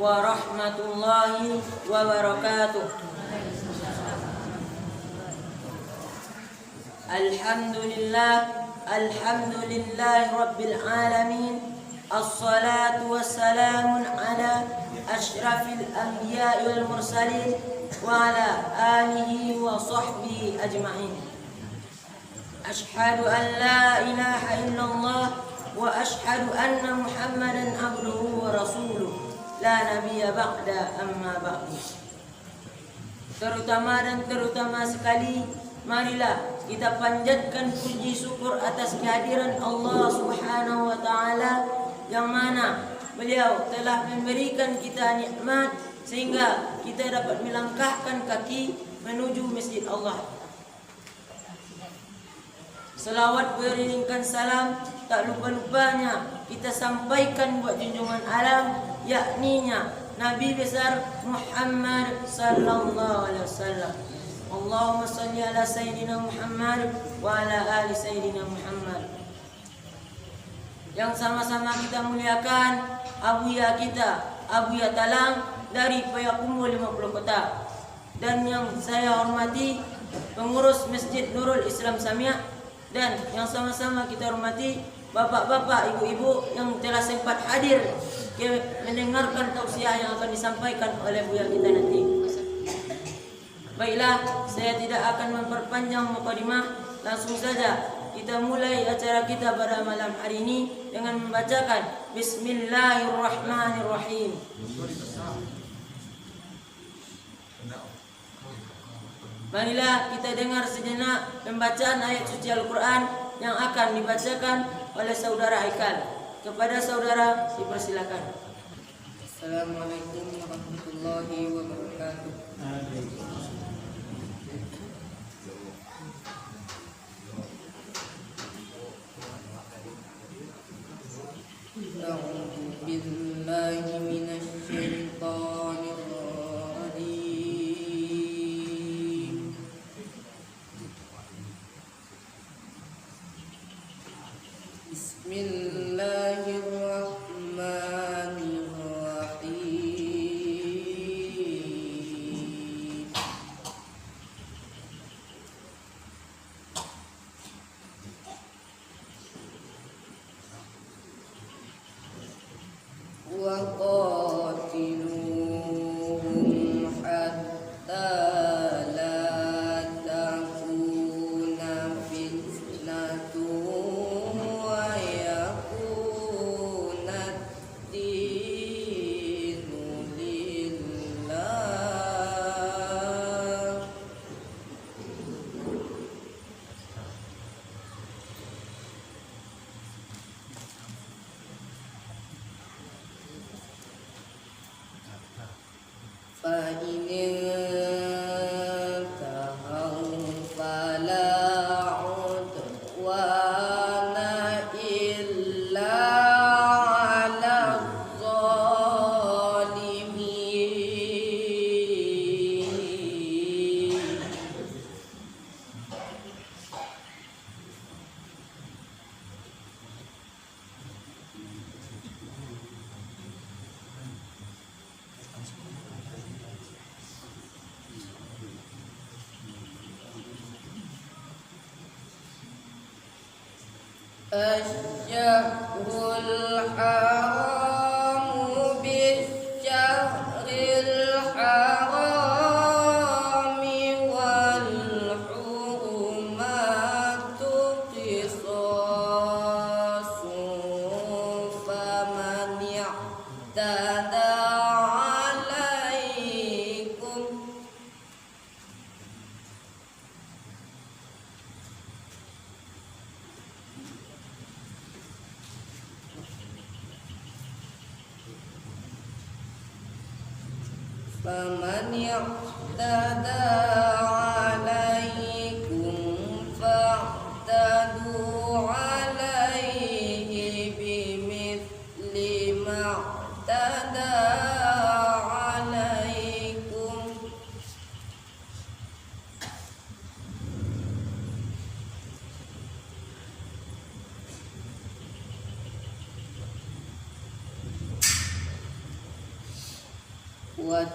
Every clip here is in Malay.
warahmatullahi wabarakatuh. Alhamdulillah rabbil alamin. Assalatu wassalamu ala asyrafil anbiya'i wal mursalin wa ala alihi wa sahbihi ajma'in. Ashhadu an la ilaha illallah wa ashhadu anna Muhammadan abduhu wa rasuluh la nabiyya ba'da amma ba'du. Terutama sekali, marilah kita panjatkan puji syukur atas kehadiran Allah Subhanahu wa taala, yang mana beliau telah memberikan kita nikmat sehingga kita dapat melangkahkan kaki menuju masjid Allah. Selawat beriringkan salam tak lupa-lupanya kita sampaikan buat junjungan alam, yakninya Nabi besar Muhammad sallallahu alaihi wasallam. Allahumma salli ala sayyidina Muhammad wa ala ali sayyidina Muhammad. Yang sama-sama kita muliakan Abuya kita, Abuya Talang dari Payakumbuh 50 Kota, dan yang saya hormati pengurus Masjid Nurul Islam Samiah, dan yang sama-sama kita hormati bapak-bapak, ibu-ibu yang telah sempat hadir mendengarkan tausiah yang akan disampaikan oleh Buya kita nanti. Baiklah, saya tidak akan memperpanjang mukadimah, langsung saja kita mulai acara kita pada malam hari ini dengan membacakan Bismillahirrahmanirrahim. Marilah kita dengar sejenak pembacaan ayat suci Al-Quran yang akan dibacakan oleh saudara Haikal. Kepada saudara dipersilakan. Assalamualaikum warahmatullahi wabarakatuh. A'udzu billahi minasy syaithanir rajim. Bismillahirrahmanirrahim. Wa qatiluhum hatta la takuna fitnatun wa yakuna ad-dinu lillah. فإن انتهوا فلا عدوان إلا على الظالمين. الشهر الحرام بالشهر الحرام والحرمات قصاص فمن اعتدى عليكم فمن اعتدى عليكم فاعتدوا عليه بمثل ما اعتدى عليكم.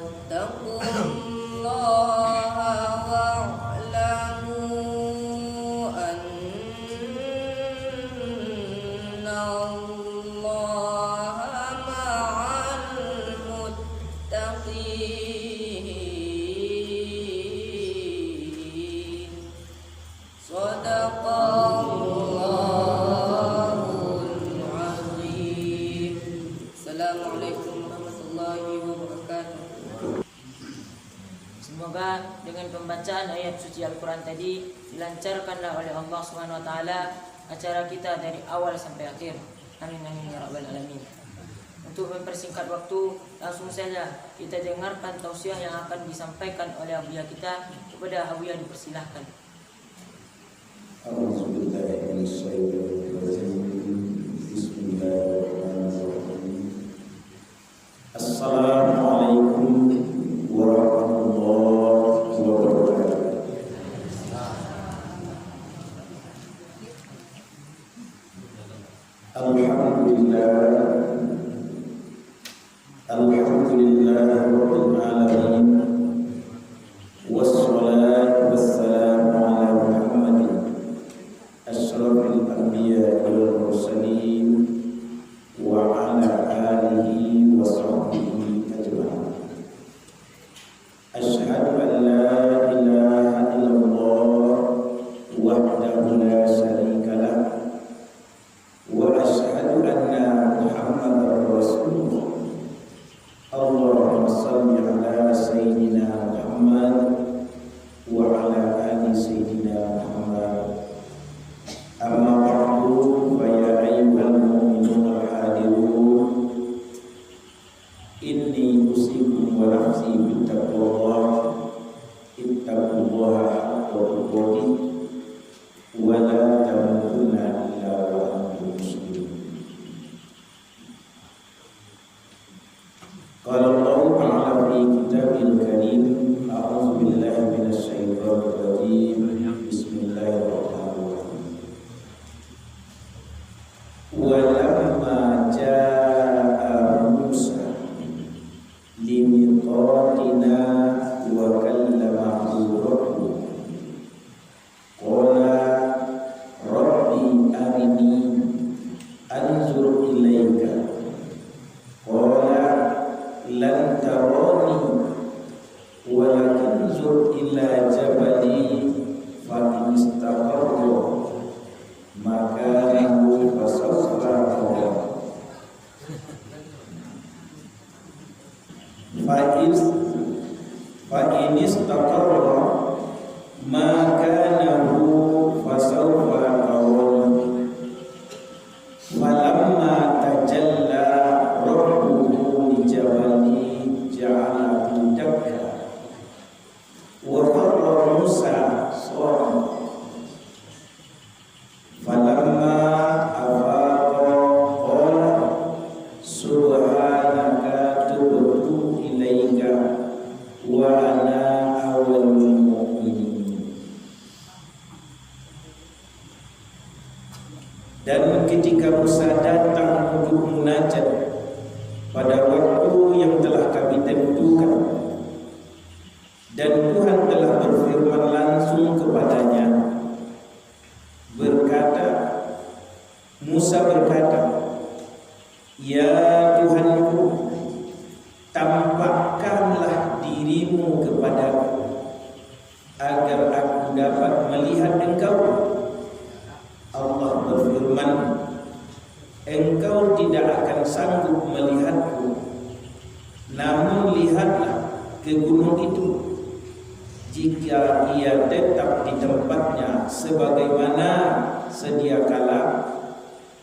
wattaqullaha wa'lamu annallaha ma'al muttaqin. Shadaqallahul azim. Assalamualaikum warahmatullahi wabarakatuh. Semoga dengan pembacaan ayat suci Al-Quran tadi dilancarkanlah oleh Allah Subhanahu wa taala acara kita dari awal sampai akhir. Amin amin ya rabbal alamin. Untuk mempersingkat waktu, langsung saja kita dengarkan tausiah yang akan disampaikan oleh abuya kita. Kepada abuya dipersilahkan. A'udzubillahi minasyaitonir rajim. Bismillahirrahmanirrahim. Assalamualaikum warahmatullahi wabarakatuh. Alhamdulillah rabbil alamin. Wassalatu wassalamu ala Muhammadin asyrafil anbiya wal mursalin wa ala alihi wa sahbihi ajma'in. Asyhadu an la ilaha illallah wahdahu la syarika lah wa asyhadu anna Muhammadar Rasulullah. Allahumma salli ala sayyidina Muhammad wa ala ali sayyidina Muhammad. Amma ba'du, fa ya ayyuhal mu'minun al-hadirun, inni usikum wa nafsi bittaqwallah. Ittaqullaha haqqa tuqatih wa la tamutunna illa wa antum muslimun. Qala Allah ta'ala fi kitabil karim, a'udzu billahi minasy syaithanir rajim. Bismillahirrahmanirrahim. Walamma jaa Musa limiqatina wa kallamahu rabbuhu qala rabbi arini anzur ilaika qala lan tarani walakin zur ila jabali fa in istaqarra makanahu fasawfa tara fa in istaqarra makanahu fasawfa tara falamma tajalla rabbuhu li jabali ja'alahu dakka wa qarra Musa sawfa falamma afaqa qala subhanaka tubtu ilaika wa ana awwalul mu'minin. Dan ketika Musa datang untuk munajat pada waktu yang telah kami tentukan, dan Tuhan telah berfirman langsung kepadanya, Musa berkata, ya Tuhanku, tampakkanlah dirimu kepadaku agar aku dapat melihat Engkau. Allah berfirman, engkau tidak akan sanggup melihatku, namun lihatlah ke gunung itu. Jika ia tetap di tempatnya sebagaimana sedia kala,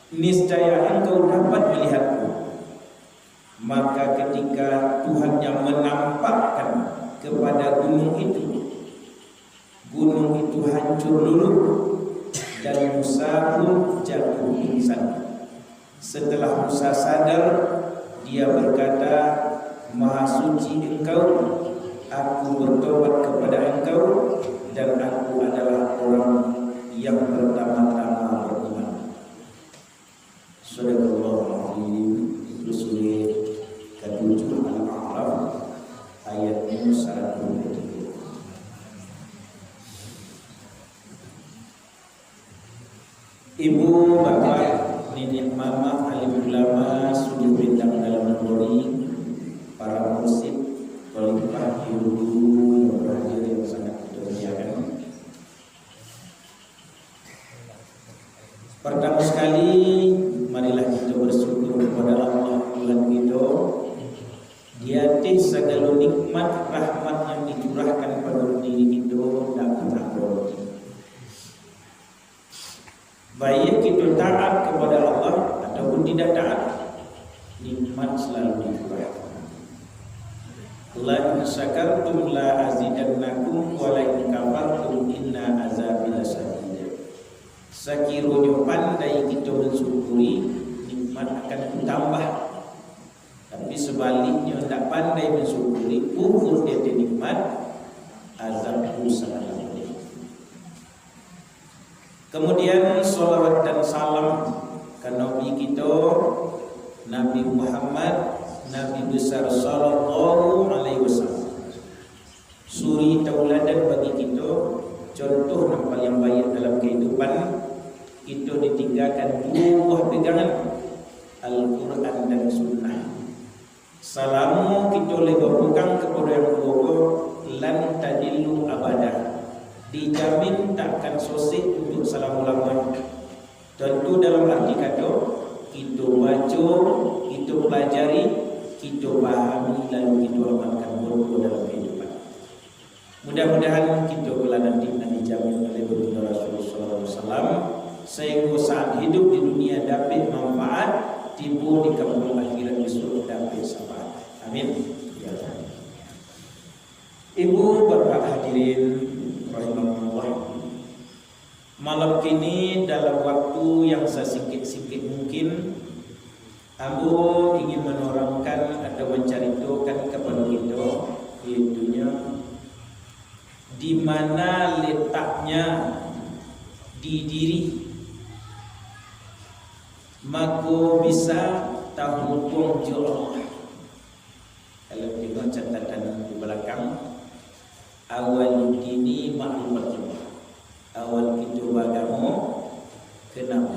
niscaya engkau dapat melihatku. Maka ketika Tuhannya menampakkan kepada gunung itu hancur luluh dan Musa pun jatuh pingsan. Setelah Musa sadar, dia berkata, Maha suci Engkau, aku bertobat kepada Engkau dan aku adalah orang yang pertama-tama beriman. Shadaqallahul azim. Surah ke-7 Al-A'raf Waalaikumsalam. Ibu, bapak, nenek, mama, alim ulama, sudah bintang dalam negeri, para murid, khalifah, ibu yang berhadir yang sangat kita muliakan. Pertama sekali, marilah kita bersyukur kepada Allah Tuhan kita. Dia segala nikmat rahmat yang dicurahkan pada diri kita dan pernah berhenti. Baik kita taat kepada Allah ataupun tidak taat, nikmat selalu dicurahkan. La in syakartum la azidannakum wa la in kafartum inna azabi lasadid. Sekiranya pandai kita mensyukuri, nikmat akan bertambah. Tapi sebaliknya tidak pandai mensyukuri, kufur dari nikmat, azabku sangat pedih. Kemudian salawat dan salam ke Nabi kita, Nabi Muhammad, Nabi besar sallallahu alaihi wasallam. Suri tauladan bagi kita, contoh yang paling baik dalam kehidupan. Kita ditinggalkan dua buah pegangan, Al-Quran dan Sunnah. Salamu kita lebih pegang kepada yang kedua, lan tadillu abadah. Dijamin takkan sosek untuk salam ulama. Tentu dalam arti kata kita baca, kita pelajari, kita pahami, lalu kita amalkan betul dalam kehidupan. Mudah-mudahan kita kelak nanti dijamin oleh baginda Rasulullah SAW sehingga saat hidup di dunia dapat manfaat, tiba di kampung akhirat besok dapat syafaat. Amin. Ya. Ibu bapak hadirin rahimahullah. Malam kini dalam waktu yang sesingkat-singkat mungkin, aku ingin menerangkan atau menceritakan kepada kita, iaitunya di mana letaknya di diri, maka bisa tahu Allah. Kalau kita catatan di belakang, awal dini maklumatullah. Awal kita beragama kenal.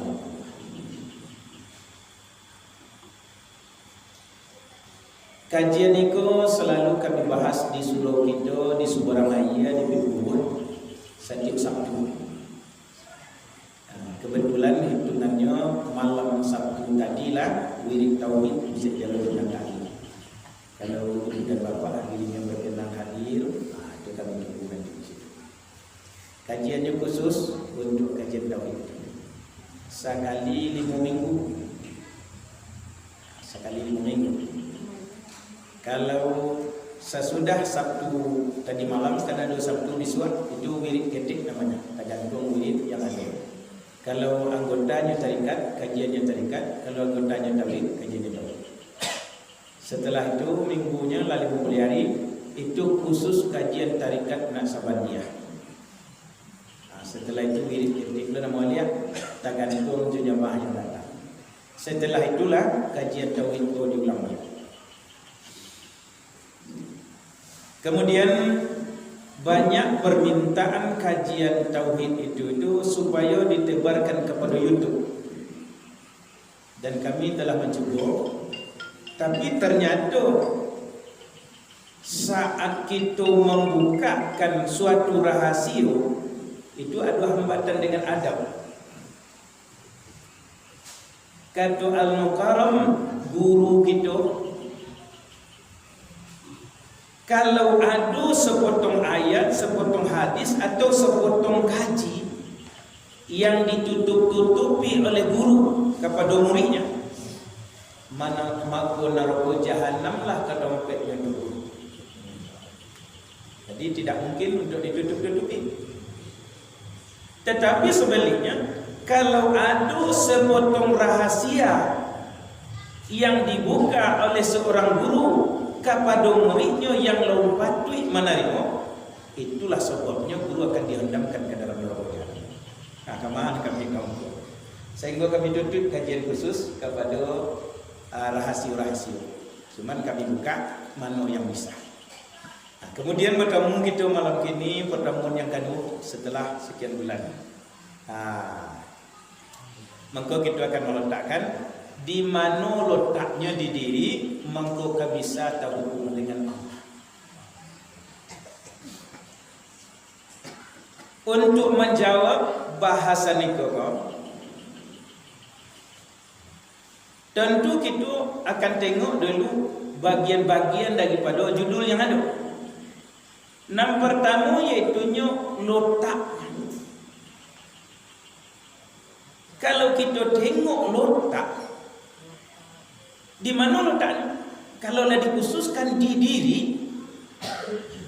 Kajian itu selalu kami bahas di surau kita, di Subarangaya, di Bengkulu setiap Sabtu. Kebetulan hitungannya malam Sabtu tadilah wirid tauhid bisa jalan dengan kami. Kalau ibu dan bapak akhirnya berkenan hadir, itu kami lakukan di situ. Kajiannya khusus untuk kajian tauhid. Sekali 5 minggu. Kalau sesudah Sabtu tadi malam, karena ada Sabtu Biswak, itu wirid ketik namanya, tergantung wirid yang ada. Kalau anggotanya tarikat, kajiannya tarikat. Kalau anggotanya tauhid, kajiannya tauhid. Setelah itu minggunya lalu hari itu khusus kajian tarikat Naqsabandiyah. Setelah itu wirid ketik nama lihat tergantung jemaah yang datang. Setelah itulah kajian tauhid itu diulang. Kemudian banyak permintaan kajian tauhid itu supaya ditebarkan kepada YouTube. Dan kami telah mencoba. Tapi ternyata saat kita membukakan suatu rahasia, itu ada hambatan dengan adab. Kata Al-Mukarram, guru kita, kalau ada sepotong ayat, sepotong hadis atau sepotong kaji yang ditutup-tutupi oleh guru kepada muridnya, mana maka neraka jahanamlah ke dompetnya dulu. Jadi tidak mungkin untuk ditutup-tutupi. Tetapi sebaliknya, kalau ada sepotong rahasia yang dibuka oleh seorang guru kepada muridnya yang lalu patuh menerima, itulah sebabnya guru akan dihendamkan ke dalam neraka. Nah, kemana kami kamu? Sehingga kami tutup kajian khusus kepada rahasia-rahasia. Cuman kami buka mana yang bisa. Kemudian bertemu kita malam ini, pertemuan yang kedua setelah sekian bulan. Maka kita akan meletakkan di mana letaknya di diri, maka bisa terhubung dengan Allah. Untuk menjawab bahasan itu, tentu kita akan tengok dulu bagian-bagian daripada judul yang ada. Yang pertama iaitunya letak. Kalau kita tengok letak, di mana letaknya? Kalau dikhususkan di diri,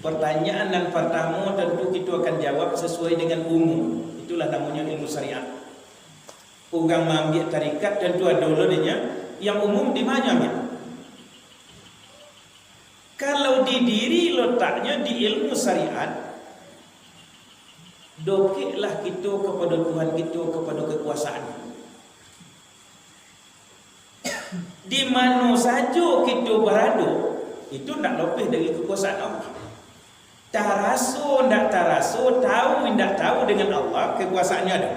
pertanyaan yang pertama tentu kita akan jawab sesuai dengan umum. Itulah namanya ilmu syariat. Orang mengambil tarikat tentu ada ulama yang umum di mana? Kalau di diri letaknya di ilmu syariat, dokeklah kita kepada Tuhan kita, kepada kekuasaan. Di mana saja kita berada, itu tidak lebih dari kekuasaan Allah. Taraso, tidak taraso, tahu, tidak tahu dengan Allah, kekuasaannya ada.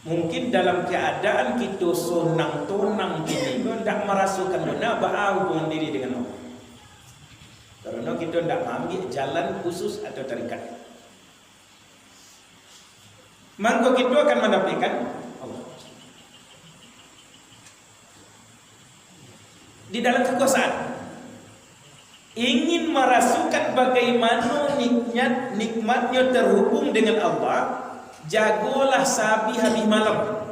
Mungkin dalam keadaan kita sonang-tonang ini, kita tidak merasakan benar hubungan diri dengan Allah. Karena kita tidak mengambil jalan khusus atau tarikat. Maka kita akan mendapatkan Allah. Di dalam kekuasaan, ingin merasakan bagaimana nikmatnya terhubung dengan Allah, jagolah sabi habis malam.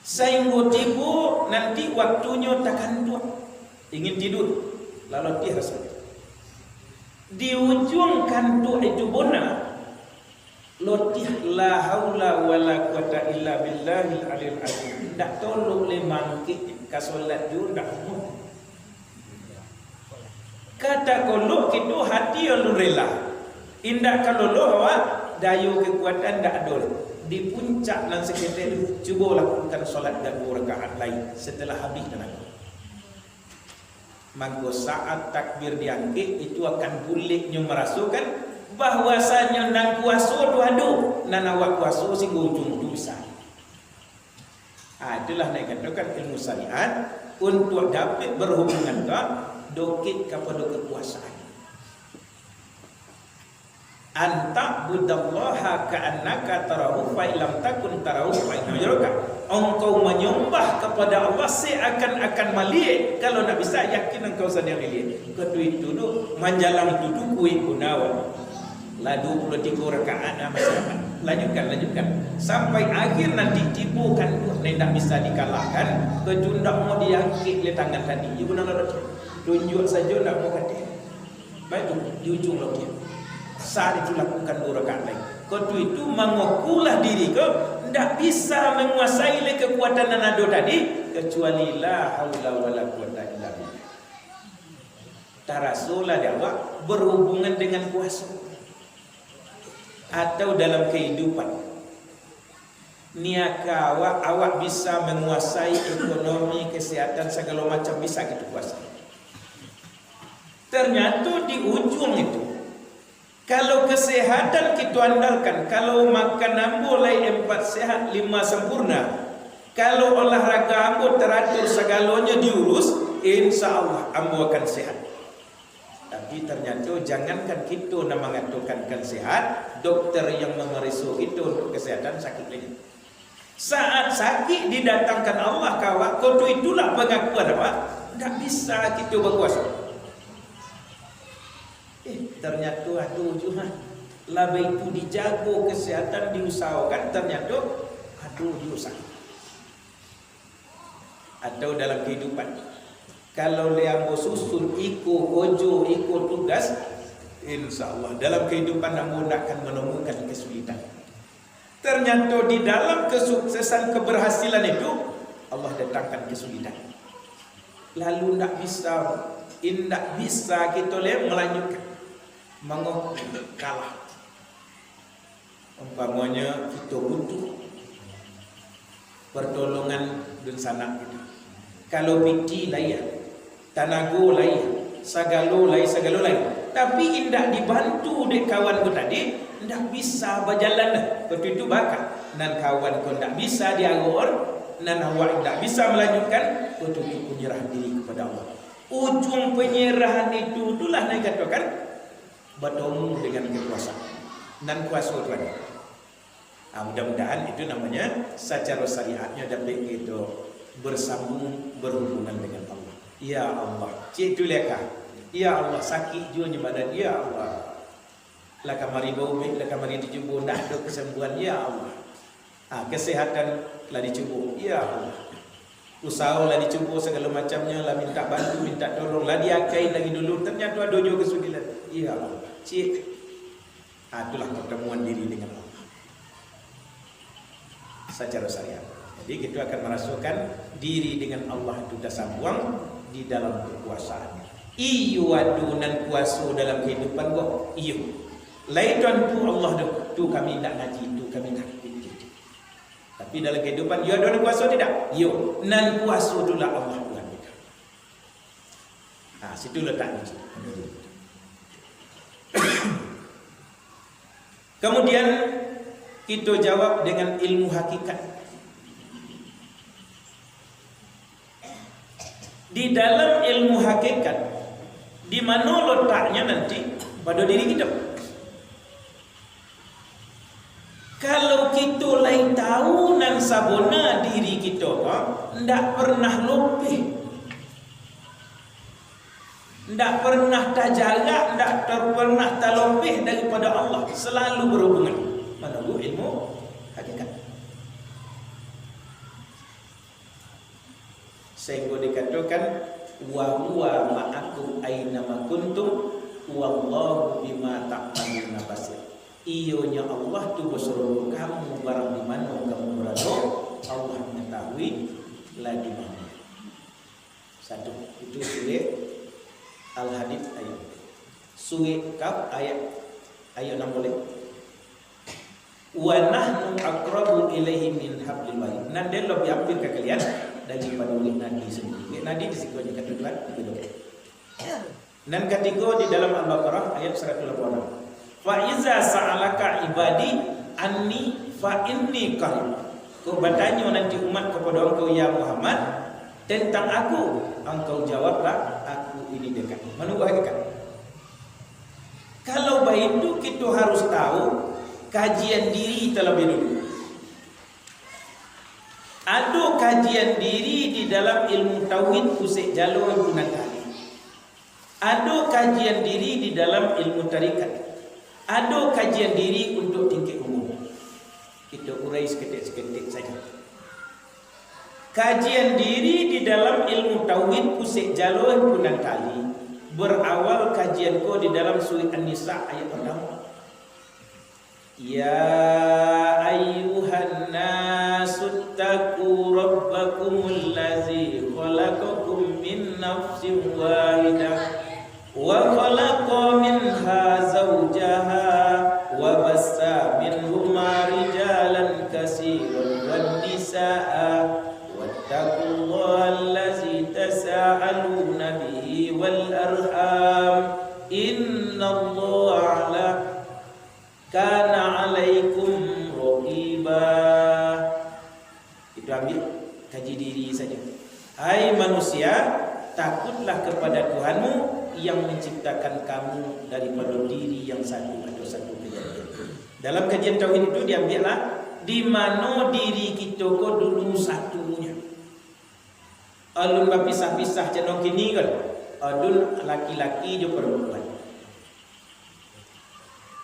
Sehingga tiba nanti waktunya takkan tua. Ingin tidur, lalu dia rasa. Di ujung kantu itu bona, lotih la haula wala quwata illa billahil aliyil azim. Tak tolong le mangkit ka solat ju ndak mau. Kata kolok itu hati yang rela. Indah kalau lo dayu kekuatan tak ada. Di puncak dan sekitar cuba lakukan solat dan 2 rakaat lain setelah habis tenaga. Maka saat takbir diangkat itu akan buliknya merasakan bahwasanya nang kuasa tu ada, nan awak kuasa sing ujung tu bisa. Itulah yang katakan ilmu syariat untuk dapat berhubungan dokit kepada kekuasaan. Anta budallaha ka'annaka tarahu fa illam takun tarahu fa innahu yaraka. Engkau menyembah kepada Allah seakan-akan melihat. Kalau nak bisa yakin engkau sedang melihat. Ketua itu tu menjalang tutu kui gunawan. Ladu 23 rakaat masyarakat. Lanjutkan. Sampai akhir nanti tipukan tidak bisa dikalahkan. Kejundak mau diangkit le tangan tadi. Ibu nak tunjuk saja nak mau kata. Baik di ujung lagi. Saat itu lakukan 2 rakaat lain. Kau itu mengukulah diri kau tidak bisa menguasai kekuatan yang ada tadi kecuali la haula wala quwata illa billah. Tarasolah dakwah berhubungan dengan kuasa atau dalam kehidupan. Niaka awak bisa menguasai ekonomi, kesehatan segala macam bisa gitu kuasa. Ternyata di ujung itu, kalau kesehatan kita andalkan, kalau makan boleh 4 sehat 5 sempurna, kalau olahraga ambo teratur segalanya diurus, insya Allah ambo akan sehat. Tapi ternyata jangankan kita nak mengatakan sehat, dokter yang memeriksa kita untuk kesehatan sakit lagi. Saat sakit didatangkan Allah kawak, kau itulah pengakuan awak, tak bisa kita berkuasa. Ternyata aduh Tuhan, laba itu dijago kesehatan diusahakan, ternyata aduh diusaha. Atau dalam kehidupan, kalau liambo susun iko ojo iko tugas, insya Allah dalam kehidupan kamu akan menemukan kesulitan. Ternyata di dalam kesuksesan keberhasilan itu Allah datangkan kesulitan. Lalu tidak bisa kita lihat melanjutkan. Kalah. Umpamanya kita butuh pertolongan dan sanak kita. Kalau piti layak, tanago layak, sagalo lain. Tapi indak dibantu dek kawan ku tadi, ndak bisa berjalan dah. Betul itu bakat. Nan kawan ku ndak bisa diagur, nan awak ndak bisa melanjutkan, betul itu menyerah diri kepada Allah. Ujung penyerahan itu itulah yang dikatakan bertemu dengan kekuasaan. Nan kuasa Tuhan. Mudah-mudahan itu namanya secara syariatnya dapat kita bersambung berhubungan dengan Allah. Ya Allah, cik tu leka. Ya Allah, sakit jualnya badan. Ya Allah, lah kamari bau, lah kamari dicuba, nak ada kesembuhan. Ya Allah, kesehatan lah dicuba. Ya Allah, usaha lah dicuba segala macamnya lah, minta bantu, minta tolong lah, diakai lagi dulu. Ternyata ada juga kesulitan. Ya Allah, cik, itulah pertemuan diri dengan Allah secara syariat. Jadi kita akan merasakan diri dengan Allah itu tersambung di dalam kekuasaannya. Iyo adunan kuasa dalam kehidupan gua. Iyo. Laitan tu Allah tu kami tak ngaji, tu kami tak fikir. Tapi dalam kehidupan yo ada kuasa tidak? Yo. Nan kuasa itulah Allah Tuhan kita. Situ letak uji. Kemudian kita jawab dengan ilmu hakikat. Di dalam ilmu hakikat, di mana letaknya nanti pada diri kita. Kalau kita lain tahu nan sabona diri kita, ndak pernah lupih, ndak pernah terjaga, ndak pernah terlupih daripada Allah, selalu berhubungan. Menunggu ilmu hakikat. Sehingga dikatakan wa huwa ma'akum aina ma kuntum wallahu bima ta'maluna basir. Ionya Allah tu bersama kamu barang di mana kamu berada, Allah mengetahui lah di mana. Satu itu surah Al-Hadid ayat. Surah Kaf ayat 6. Wa nahnu aqrabu ilaihi min hablil warid. Nan dia lebih hampir ke kalian daripada oleh nadi sendiri. Nadi di situ kata Tuhan begitu. Nan ketiga di dalam Al-Baqarah ayat 186. Fa iza sa'alaka ibadi anni fa inni qarib. Kau bertanya nanti umat kepada engkau ya Muhammad tentang aku, engkau jawablah aku ini dekat. Menunggu hakikat. Kalau begitu kita harus tahu kajian diri terlebih dulu. Ada kajian diri di dalam ilmu tauhid usik jalur gunan kali. Ada kajian diri di dalam ilmu tarikat. Ada kajian diri untuk tingkat umum. Kita urai seketik-seketik saja. Kajian diri di dalam ilmu tauhid usik jalur gunan kali berawal kajian ko di dalam surah An-Nisa ayat pertama. Ya ayyuhan nasu taqu rabbakumul ladzi khalaqakum min nafsin wahidah wa khalaqa minha zawjaha wa bassa minhuma rijalan katsiran wan nisaa wattaqullaha allazi tasaaluna bihi wal arham innallaha ala kana alaikum raqibah. Itu ambil kaji diri saja. Hai manusia, takutlah kepada Tuhanmu yang menciptakan kamu daripada diri yang satu atau satu kejadian. Dalam kajian tauhid itu diambillah di mana diri kita ko dulu satunya. Alun berpisah-pisah cenong kini kan. Alun laki-laki jo perempuan.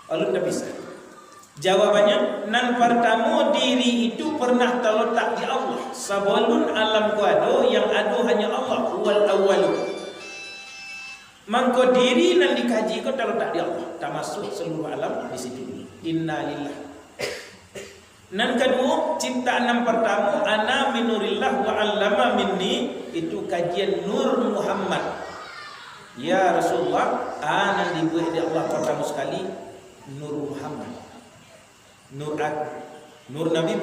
Alun dah bisa. Jawabannya nan pertama diri itu pernah terletak di Allah. Sebelum alam ku ada, yang ada hanya Allah wal awwalu. Mangko diri nan dikaji ko terletak di Allah, termasuk seluruh alam di situ. Innalillah. Nan kedua, ciptaan yang pertama ana minurillah wa 'allama minni, itu kajian Nur Muhammad. Ya Rasulullah, ana dibuat di Allah pertama sekali Nur Muhammad, Nur aku, Nur Nabi.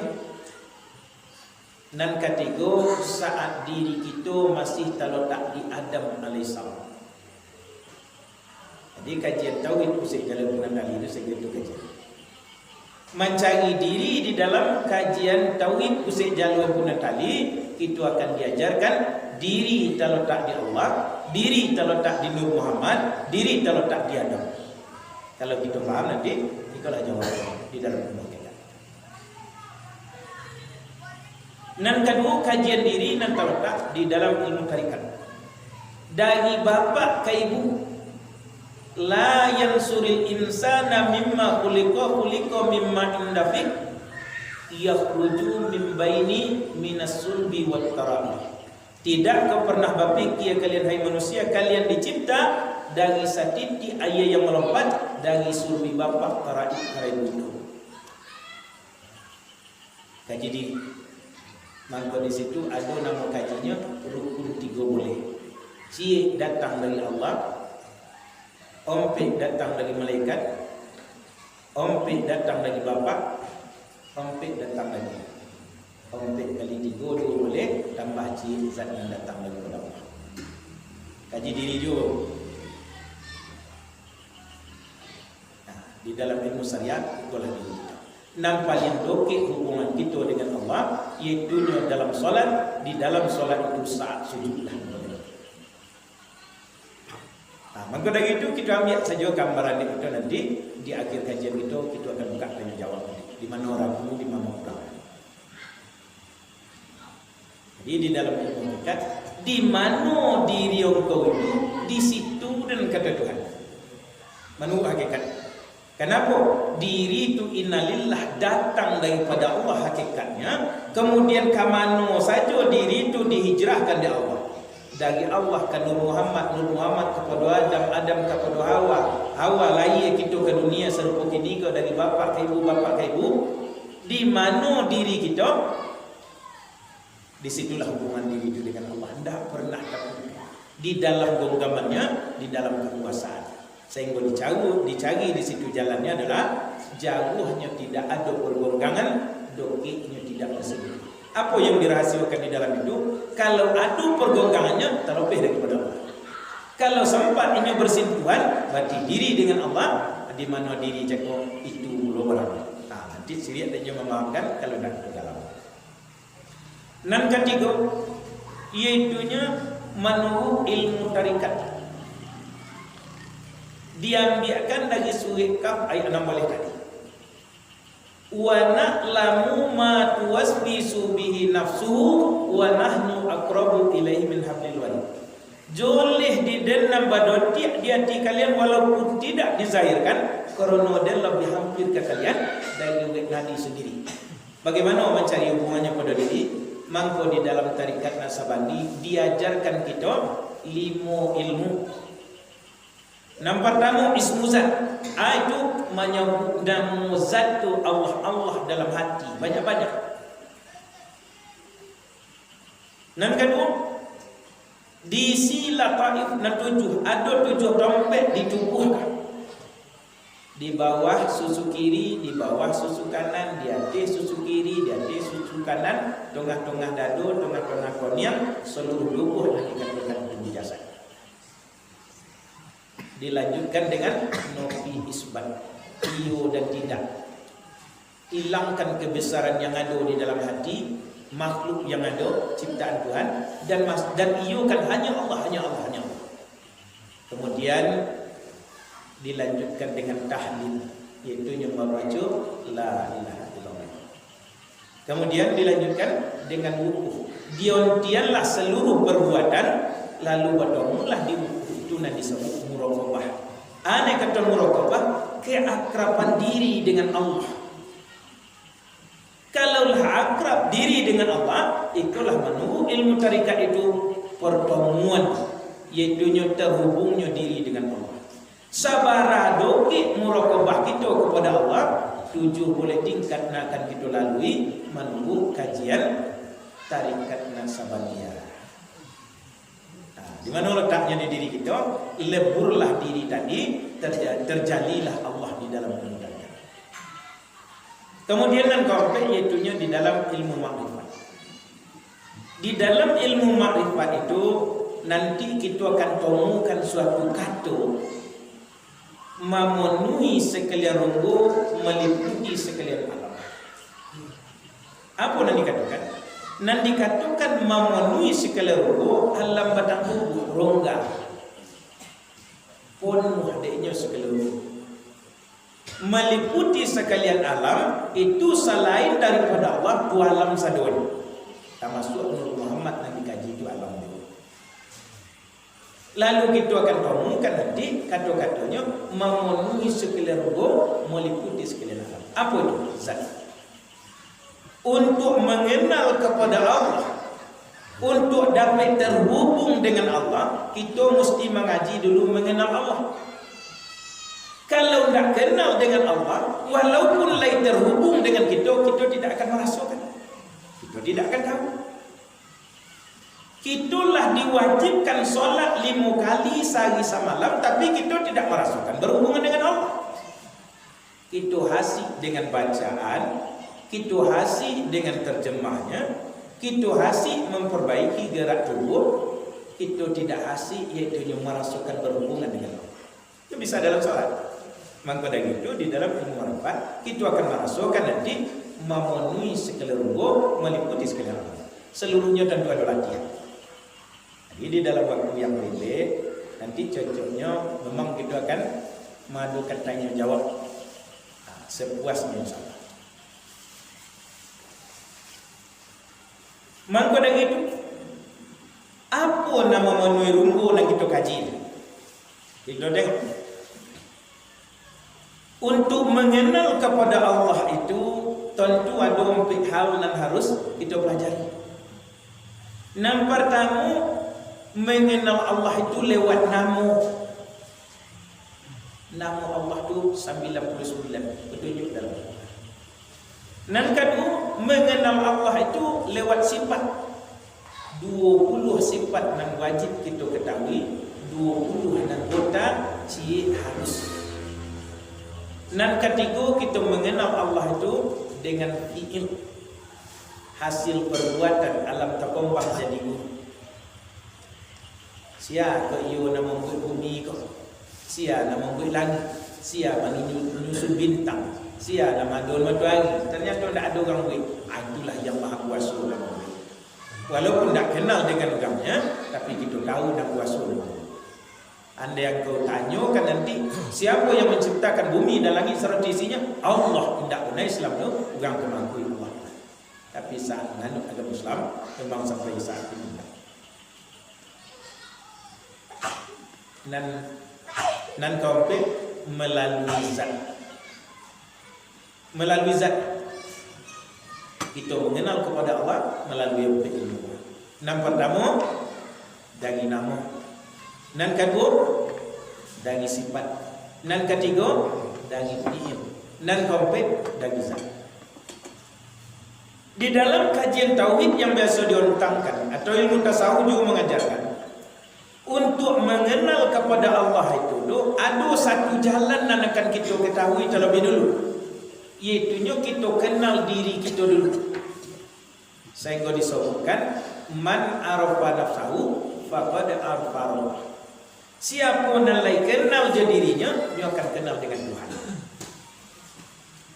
Dan ketiga, saat diri kita masih terletak di Adam alaihissalam. Jadi kajian tauhid usik jalan penandali itu segitu kajian. Mencari diri di dalam kajian tauhid usik jalur punatali itu akan diajarkan diri terletak di Allah, diri terletak di Nur Muhammad, diri terletak di Adam. Kalau kita paham nanti itulah jawabannya di dalam pembagian. Nan kedua kajian diri nan terletak di dalam ilmu tarikat. Dari bapak ke ibu, la yansuril insana mimma khuliqa mimma indafik yakhruju min baini minas sulbi wat tarabi. Tidak kau pernah berpikir kalian hai manusia, kalian dicipta dari satiti ayah yang melompat dari sulbi bapak taraib itu. Kaji diri. Maka di situ ada nama kajinya rukun 3 boleh. Cie datang dari Allah, ompik datang dari malaikat, ompik datang dari bapak, ompik datang dari ompik kali 3 2 boleh, tambah cie zat yang datang dari Allah. Kaji diri juga. Nah, di dalam ilmu syariat itulah diri kita. Paling dokik hubungan kita dengan Allah, iaitu dalam solat. Di dalam solat itu saat sujudlah. Nah, maka dari itu kita ambil saja gambaran itu nanti di akhir kajian kita akan buka tanya jawab di mana orangmu, di mana orang. Jadi di dalam ilmu hakikat, di mana diri engkau itu, di situ dan kata Tuhan. Menurut hakikat. Kenapa? Diri itu innalillah datang daripada Allah hakikatnya, kemudian ke mana saja diri itu dihijrahkan dari Allah. Dari Allah ke Nur Muhammad kepada Adam, Adam kepada Hawa, Hawa lahir kita ke dunia serupa kini dari bapak ke ibu. Di mana diri kita? Disitulah hubungan diri itu dengan Allah. Tidak pernah terputus. Di dalam genggamannya, di dalam kekuasaan. Sehingga dicari di situ jalannya adalah jauhnya tidak ada pergonggangan, dokiknya tidak bersebut. Apa yang dirahasiakan di dalam itu? Kalau ada pergonggangannya, terlebih daripada Allah. Kalau sempat ini bersentuhan, berarti diri dengan Allah, di mana diri jago itu lorang. Nah, nanti siriat dan memahamkan kalau nak ke dalam. Nan ketiga, iaitunya menurut ilmu tarikat. Diambilkan dari surah Kaf ayat 16 tadi. Wa na'lamu ma tuwaswisu bihi nafsuhu wa nahnu aqrabu ilaihi min hablil warid. Joleh di dalam badoti di hati kalian walaupun tidak dizahirkan, karena dia lebih hampir ke kalian dari nadi sendiri. Bagaimana mencari hubungannya pada diri? Mangko di dalam tarikat Nasabandi diajarkan kita 5 ilmu. Yang pertama ismu zat, itu menyebut nama zat itu Allah dalam hati banyak-banyak. Yang kedua di sila taif dan 7 ada 7 dompet di tubuh kan. Di bawah susu kiri, di bawah susu kanan, di atas susu kiri, di atas susu kanan, tengah-tengah dadu, tengah-tengah kornea, seluruh tubuh yang dikatakan di jasad. Dilanjutkan dengan nopi isbat, iyo dan tidak. Hilangkan kebesaran yang ada di dalam hati makhluk yang ada ciptaan Tuhan dan iyo kan hanya Allah. Kemudian dilanjutkan dengan tahlil, yaitu yang membaca la ilaha illallah. Kemudian dilanjutkan dengan wukuf. Diontianlah seluruh perbuatan lalu berdoalah di wukuf itu nanti disebut muraqabah. Aneh kata muraqabah, keakraban diri dengan Allah. Kalaulah akrab diri dengan Allah, itulah menurut ilmu tarikat itu pertemuan, yaitu terhubungnya diri dengan Allah. Sabara doki muraqabah kita kepada Allah 7 boleh tingkat yang akan kita lalui menunggu kajian tarikat Nasabandiyah. Nah, di mana letaknya di diri kita? Leburlah diri tadi, terjalilah Allah di dalam ilmu tarikat. Kemudian yang keempat yaitunya di dalam ilmu makrifat. Di dalam ilmu makrifat itu nanti kita akan temukan suatu kata memenuhi sekalian ronggo, meliputi sekalian alam. Apa yang dikatakan? Nan dikatakan memenuhi sekalian ronggo, alam batang tubuh rongga penuh adanya sekalian ronggo. Meliputi sekalian alam itu selain daripada Allah tu alam sadon. Termasuk Nur Muhammad yang dikaji itu alam itu. Lalu kita akan temukan nanti kata-katanya memenuhi sekalian ronggo, meliputi sekalian alam. Apa itu? Zat. Untuk mengenal kepada Allah, untuk dapat terhubung dengan Allah, kita mesti mengaji dulu mengenal Allah. Kalau tidak kenal dengan Allah, walaupun lain terhubung dengan kita tidak akan merasakan. Kita tidak akan tahu. Kitalah diwajibkan solat 5 kali sehari semalam, tapi kita tidak merasakan berhubungan dengan Allah. Kita hasik dengan bacaan, kita hasik dengan terjemahnya, kita hasik memperbaiki gerak tubuh, kita tidak hasik iaitu merasakan berhubungan dengan Allah. Itu bisa dalam solat. Maka dari itu di dalam ilmu marifat kita akan merasakan nanti memenuhi sekalian ronggo, meliputi sekalian alam. Seluruhnya tentu ada latihan. Jadi di dalam waktu yang pendek nanti cocoknya memang kita akan melakukan tanya jawab sepuasnya insyaallah. Maka dari itu apa nama memenuhi ronggo yang kita kaji? Kita tengok. Untuk mengenal kepada Allah itu tentu ada 4 hal yang harus kita pelajari. Yang pertama, mengenal Allah itu lewat nama. Nama Allah itu 99 petunjuk dalam Al-Quran. Yang kedua, mengenal Allah itu lewat sifat. 20 sifat yang wajib kita ketahui, 20 yang kota ciri harus. Dan ketiga, kita mengenal Allah itu dengan fi'il, hasil perbuatan alam terkombak jadi guru. Sia ke iyo nama membuat bumi kau, sia nama membuat langit, sia menyusun bintang, sia nama daun matahari. Ternyata tidak ada orang buat. Itulah yang maha kuasa orang buat. Walaupun tidak kenal dengan orangnya, tapi kita tahu dan kuasa orang. Anda yang kau tanyakan nanti siapa yang menciptakan bumi dan langit serta isinya? Allah. Tidak benar Islam itu orang mengakui Allah. Tapi saat menganut agama Islam memang sampai saat ini. Dan komplit melalui zat. Melalui zat kita mengenal kepada Allah melalui ilmu. Yang pertama dari nama. Nan kedua dari sifat. Nan ketiga dari fi'il. Nan keempat dari zat. Di dalam kajian tauhid yang biasa diontangkan atau ilmu tasawuf juga mengajarkan untuk mengenal kepada Allah itu ada satu jalan yang akan kita ketahui terlebih dulu, iaitu kita kenal diri kita dulu. Sehingga disebutkan man arafa nafsahu faqad arafa Allah. Siapa yang lain kenal je dirinya, dia akan kenal dengan Tuhan.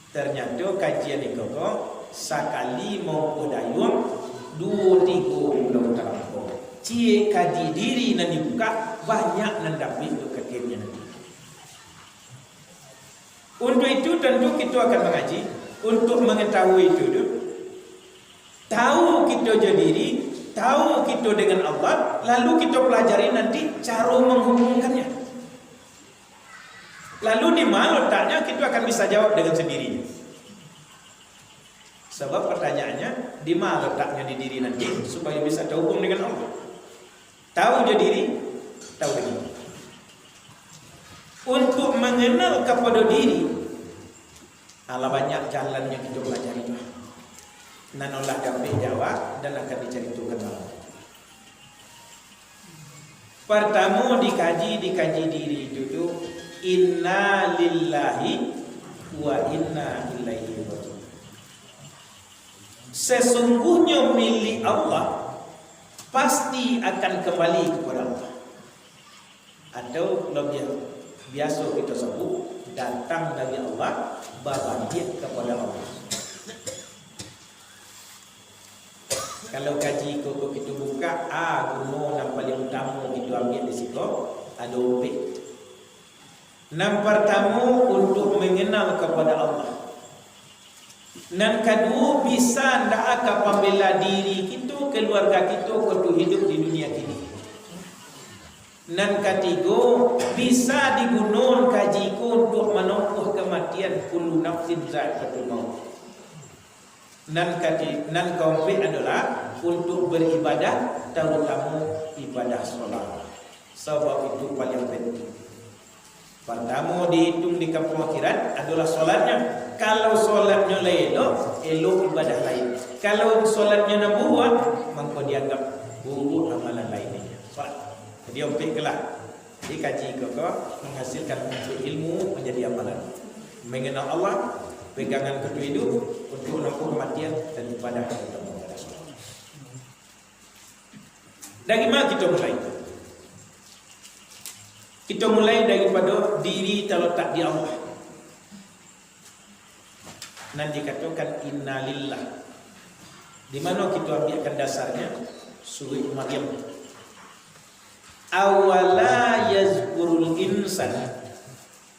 Ternyata kajian ini kok sekali mau podayung 2-3 bulan terlampau. Cie kaji diri nan dibuka banyak nan dapat untuk akhirnya nanti. Untuk itu tentu kita akan mengaji untuk mengetahui itu dulu. Tahu kita je diri, tahu kita dengan Allah, lalu kita pelajari nanti cara menghubungkannya. Lalu di mana letaknya kita akan bisa jawab dengan sendirinya. Sebab pertanyaannya di mana letaknya di diri nanti supaya bisa terhubung dengan Allah. Tahu je diri, tahu dengan Allah. Untuk mengenal kepada diri, ala banyak jalannya kita pelajari. Dan Allah dapat jawab dan akan diceritakan Allah. Pertama dikaji diri itu inna lillahi wa inna ilaihi raji'un. Sesungguhnya milik Allah pasti akan kembali kepada Allah. Atau lebih biasa kita sebut datang dari Allah, berbalik kepada Allah. Kalau kaji koko kita buka, guna yang paling utama kita ambil di situ ada ubik. Yang pertama untuk mengenal kepada Allah. Dan kedua bisa ndak akan membela diri kita, keluarga kita untuk hidup di dunia ini. Dan ketiga bisa digunakan kaji untuk menempuh kematian kullu nafsin za'iqatul maut. Dan keempat adalah untuk beribadah, terutama ibadah solat. Sebab itu paling penting. Pertama dihitung di kampung akhirat adalah solatnya. Kalau solatnya elok ibadah lain. Kalau solatnya nak buat, maka dianggap buruk amalan lainnya. Solat. Jadi ompik kelak. Jadi kaji koko menghasilkan ilmu menjadi amalan. Mengenal Allah, pegangan kedua hidup untuk menempuh kematian dan ibadah kepada Allah. Dari mana kita mulai? Kita mulai daripada diri terletak di Allah. Nanti dikatakan innalillah. Di mana kita ambilkan dasarnya? Surah Maryam. Awala yazkurul insan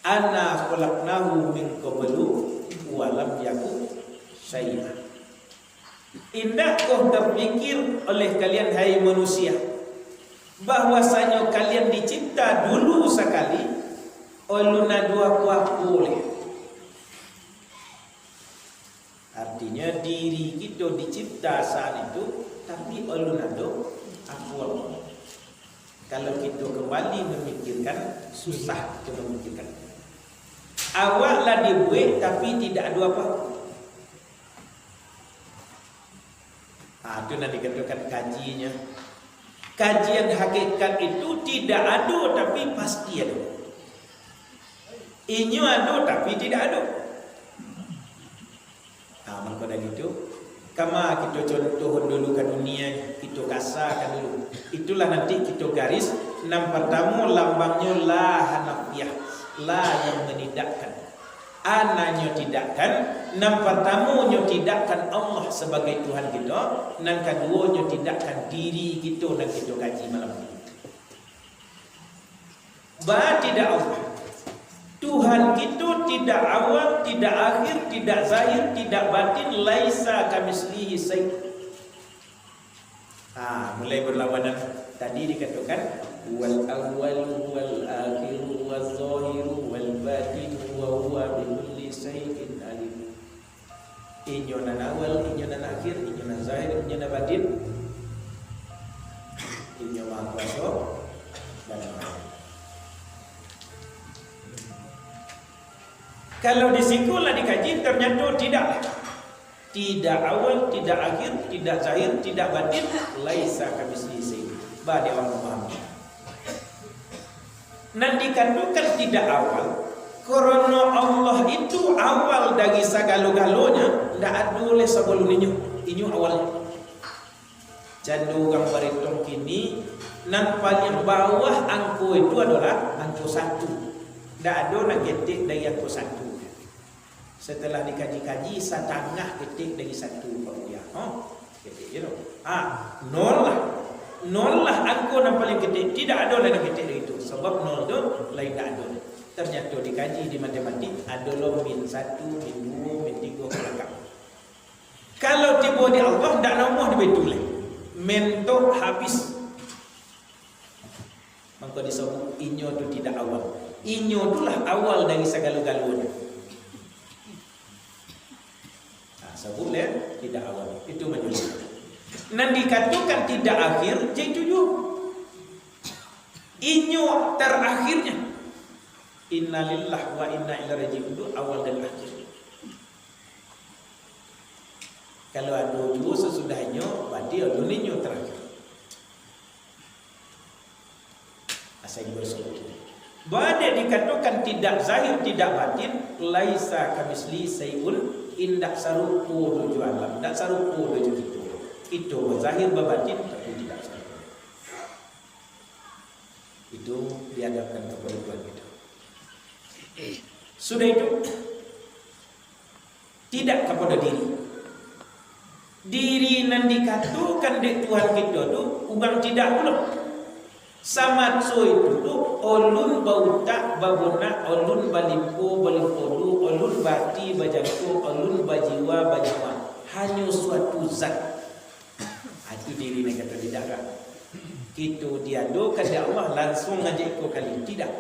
ana khalaqnahu min qablu wa lam yakun syai'a. Indakkah terpikir oleh kalian hai manusia bahwasanya kalian dicipta dulu sekali oluna dua kuah boleh. Artinya diri kita dicipta saat itu, tapi oluna do akwal. Kalau kita kembali memikirkan, susah kita memikirkan. Awaklah dibuat tapi tidak ada apa. Itu nanti dikatakan kajinya. Kajian hakikat itu tidak ada tapi pasti ada. Inyo ada tapi tidak ada. Maka dari itu, kama kita contoh dulu ke dunia, kita kasarkan dulu. Itulah nanti kita garis. Yang pertama lambangnya la hanafiyah, la yang menidakkan. Ananya tidakkan. Yang pertama nya tidakkan Allah sebagai Tuhan kita. Yang kedua nya tidakkan diri kita dan kita kaji malam ini. Tidak Allah. Tuhan kita tidak awal, tidak akhir, tidak zahir, tidak batin, laisa kamislihi syai'. Mulai berlawanan. Tadi dikatakan wal awwal wal akhir wal zahir wal batin wa huwa bi kulli syai'in alim. Inyo nan awal, inyo nan akhir, inyo nan zahir, inyo nan batin. Inyo maha kuasa dan maha. Kalau disikulah dikaji ternyata tidak. Tidak awal, tidak akhir, tidak zahir, tidak batin, laisa kamislihi syai'. Badi orang memahami. Dan dikandungkan tidak awal, karena Allah itu awal dari segala-galanya, tidak ada oleh sebelum ini awalnya. Jandu gambar itu kini, nan paling bawah angko itu adalah angko 1. Tidak ada nak ketik dari angko 1. Setelah dikaji-kaji, setengah ketik dari 1 ya. Ketik je tu. Nol lah. Nol lah angko yang paling ketik. Tidak ada lain ketik dari itu. Sebab nol tu lain tak ada. Ternyata dikaji di matematik ada lo min 1, min 2, min 3 kelakar. Kalau tiba di Allah tak nombor di betul. Mentok habis. Maka disebut inyo tu tidak awal. Inyo itulah awal dari segala-galanya. Sebutlah tidak awal. Itu manusia. Dan dikatakan tidak akhir, jadi tujuh. Inyo terakhirnya. Innalillah wa inna ilaihi raji'un itu awal dan akhir. Kalau ada dua sesudahnya, berarti ada ninyo terakhir. Asal bersebut. Badai dikatakan tidak zahir, tidak batin, laisa kamisli sayun. Indak sarupu dojo alam, indak sarupu dojo itu. Itu zahir batin tapi tidak sarupu. Itu dihadapkan kepada Tuhan kita. Sudah itu tidak kepada diri nan dikatukan di Tuhan kita tu ubang tidak pula sama so itu tu olun bauta babona olun balimpo balimpodu olun bati bajantu olun bajiwa banyawa hanya suatu zat. Itu diri ni kata tidak kan kita diadukan di Allah langsung ngajak kau kali tidak.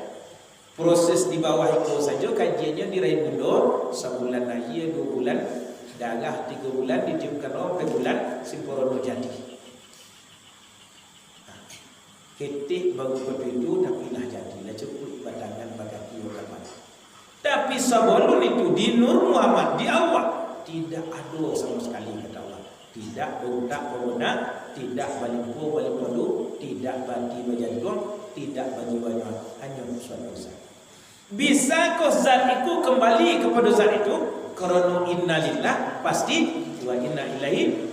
Proses di bawah itu saja kajiannya diraih bunda sebulan lagi 2 bulan darah 3 bulan ditiupkan orang 4 bulan sempurna jadi. Ketik baru berpedu tapi lah jadilah cukup badangan bagaki orang. Tapi sebelum itu di Nur Muhammad di Allah tidak ada sama sekali kata Allah. Tidak budak berguna, tidak balimpo balimpodu, tidak bati bajantung, tidak bagi banyak hanya suatu zat. Bisa kau zat itu kembali kepada zat itu karena innalillah pasti wa inna ilaihi.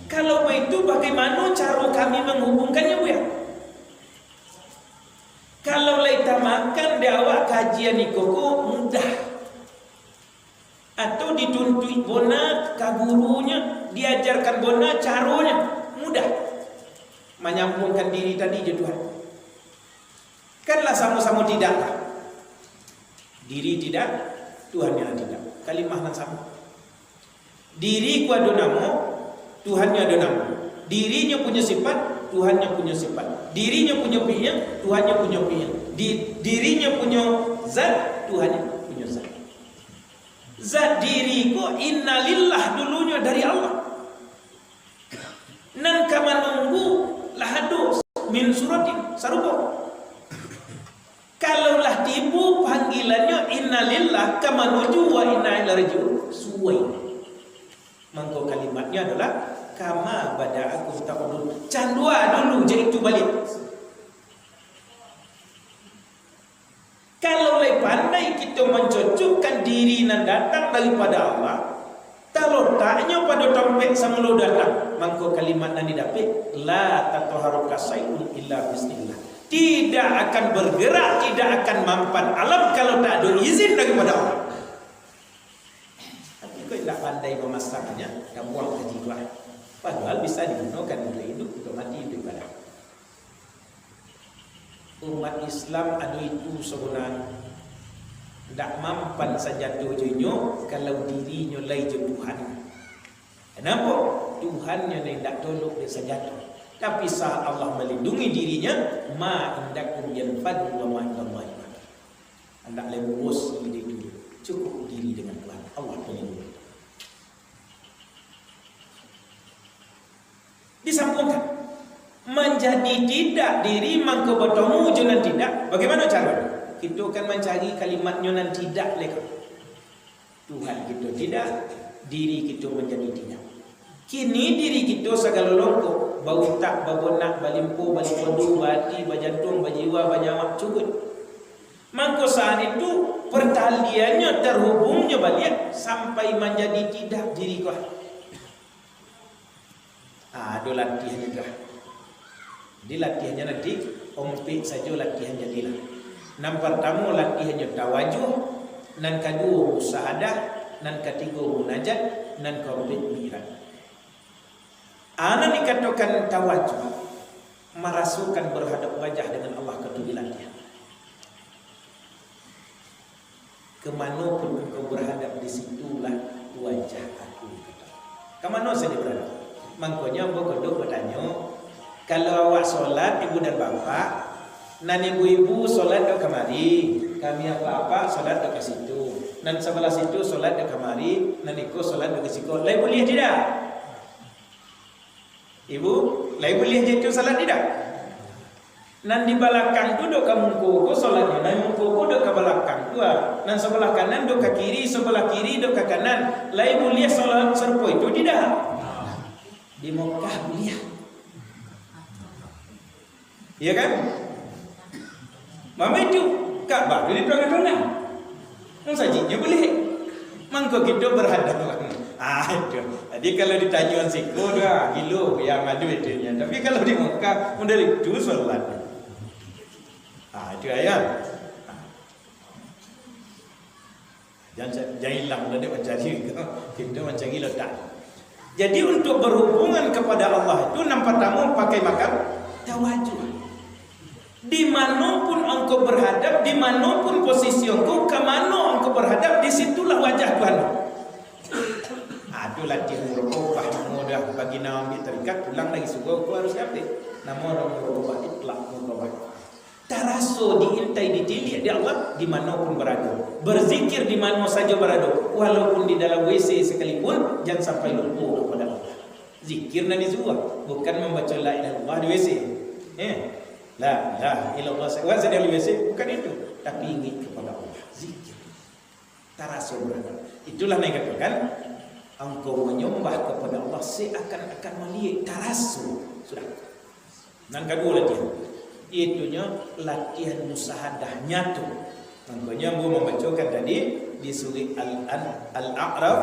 Kalau begitu bagaimana cara kami menghubungkannya Bu ya? Kalau kita makan di awak kajian itu mudah. Atau dituntui bona ke gurunya, diajarkan bona caranya mudah. Menyambungkan diri tadi je Tuhan. Kanlah sama-sama tidak lah. Diri tidak, Tuhannya tidak. Kalimah yang sama. Diri ku ada nama, Tuhannya ada nama. Dirinya punya sifat, Tuhannya punya sifat. Dirinya punya pilihan, Tuhannya punya pilihan. Dirinya punya zat, Tuhannya punya zat. Zat diriku innalillah dulunya dari Allah. Nan kama nunggu lahadu min suratin sarupa. Kalaulah tibu panggilannya innalillah kama nuju wa inna ilaihi rajiun suwai. Mangko kalimatnya adalah kama bada'akum ta'udun. Candua dulu jadi itu balik. Kalau pandai kita mencocokkan diri nan datang daripada Allah, kalau taknya pada dompet semula datang, mangko kalimat nan didapat la tataharuka sayun illa bismillah. Tidak akan bergerak, tidak akan mampan alam kalau tak ada izin daripada Allah. Tapi kau tidak pandai memasaknya, kamu buang ke jiwa. Padahal bisa digunakan untuk hidup, untuk mati daripada umat Islam anu itu sebenarnya tidak mampan saja tujuannya kalau dirinya lain Tuhan. Kenapa? Tuhannya tidak tolong dia saja. Tapi saat Allah melindungi dirinya, ma indakum yanfad wa ma indallahi baq. Anda lembus diri itu cukup diri dengan Tuhan. Allah pelindungi. Disambungkan. Menjadi tidak diri mangko bertemu jangan tidak. Bagaimana caranya? Kita akan mencari kalimatnya nan tidak leka. Tuhan kita tidak, diri kita menjadi tidak. Kini diri kita segala longkok, bau tak, babonak, balimpo, balimpodu, bati, bajantung, bajiwa, banyawa cukup. Mangko saat itu pertaliannya terhubungnya balik sampai menjadi tidak diri kau. Ada latihan juga. Di latihannya nanti ompik saja latihan jadilah. Nan pertama latihannya tawajuh, nan kedua musahadah, nan ketiga munajat, nan keempat mi'raj. Ana dikatakan tawajuh, merasukan berhadap wajah dengan Allah ketujuh latihan. Kemanapun engkau berhadap di situlah wajah aku. Kemana saja berada. Mangkonya bokodok bertanya. Kalau awak solat ibu dan bapa, nan ibu-ibu solat ke kamari, kami apa-apa solat ke situ. Nan sebelah situ solat ke kamari, nan iko solat ke situ. Lai boleh tidak? Ibu, lai boleh itu solat tidak? Nan di belakang tu dok kamu ko solatnya, nan muko ko dok ke belakang tu. Nan sebelah kanan dok ke kiri, sebelah kiri dok ke kanan. Lai boleh solat serupa itu tidak? Di Mekah boleh. Ya kan? Mama itu Ka'bah dari tengah-tengah. Sajinya boleh. Mangko kita berhadapan. Itu. Jadi kalau ditanya siku dah gilo yang ada itunya. Tapi kalau di Mekah model itu solat. Itu ayat. Jangan hilang dah dia mencari kita mencari letak. Jadi untuk berhubungan kepada Allah itu nampak tamu pakai makam tawajuh. Dimanapun engkau berhadap, dimanapun posisi engkau, ke mana engkau berhadap, disitulah wajah Tuhan. Itu latihan merokok, mudah bagi nama ambil terikat, pulang lagi suka kau harus ambil. Nama orang merokok itlak merokok. Taraso diintai ditilik di Allah dimanapun berada. Berzikir di mana saja berada, walaupun di dalam WC sekalipun, jangan sampai lupa kepada Allah. Zikir nanti semua, bukan membaca la ilaha illallah di WC. La ilaha illallah saja di WC, bukan itu, tapi ingat kepada Allah. Zikir. Taraso berada. Itulah yang dikatakan, engkau menyembah kepada Allah seakan-akan melihat taraso. Sudah. Yang kedua latihan. Itunya latihan musahadah nyatu. Makanya Bu membacakan tadi di surah Al-A'raf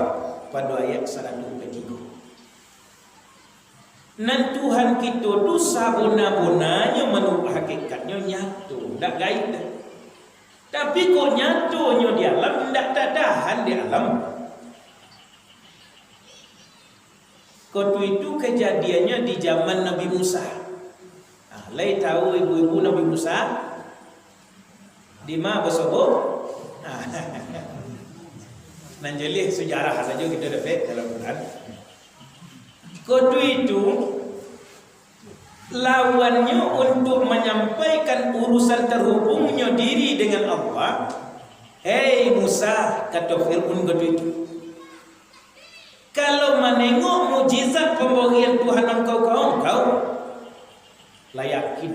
pada ayat 103. Nan Tuhan kita tu sabuna-bunanya menurut hakikatnya nyatu, tak gaib dah. Tapi kok nyatunya di alam, tak tahan di alam. Kau itu kejadiannya di zaman Nabi Musa. Lai tahu ibu-ibu Nabi Musa di mana bersobok. Nanjeli sejarah saja kita dapat dalam Quran. Kau itu lawannya untuk menyampaikan urusan terhubungnya diri dengan Allah. Hei Musa, kata Fir'aun itu, kalau menengok mujizat pemberian Tuhan engkau layakin.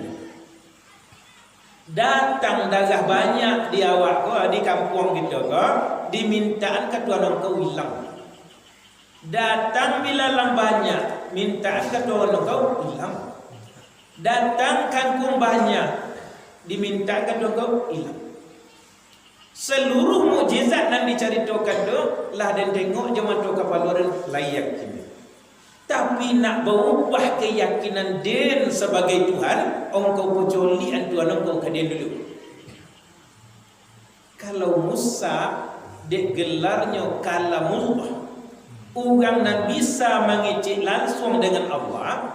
Datang darah banyak di awak kau, di kampung kita kau, dimintaan ke Tuhan engkau hilang. Datang bila banyak, mintaan ke Tuhan engkau hilang. Datang kangkung banyak, diminta ke Tuhan engkau hilang. Seluruh mukjizat yang diceritakan tu lah dan tengok zaman tu kapal luar layakin. Tapi nak berubah keyakinan dia sebagai Tuhan, engkau pejolian Tuhan engkau ke dia dulu. Kalau Musa dek gelarnya kalamullah, orang nak bisa mengecek langsung dengan Allah.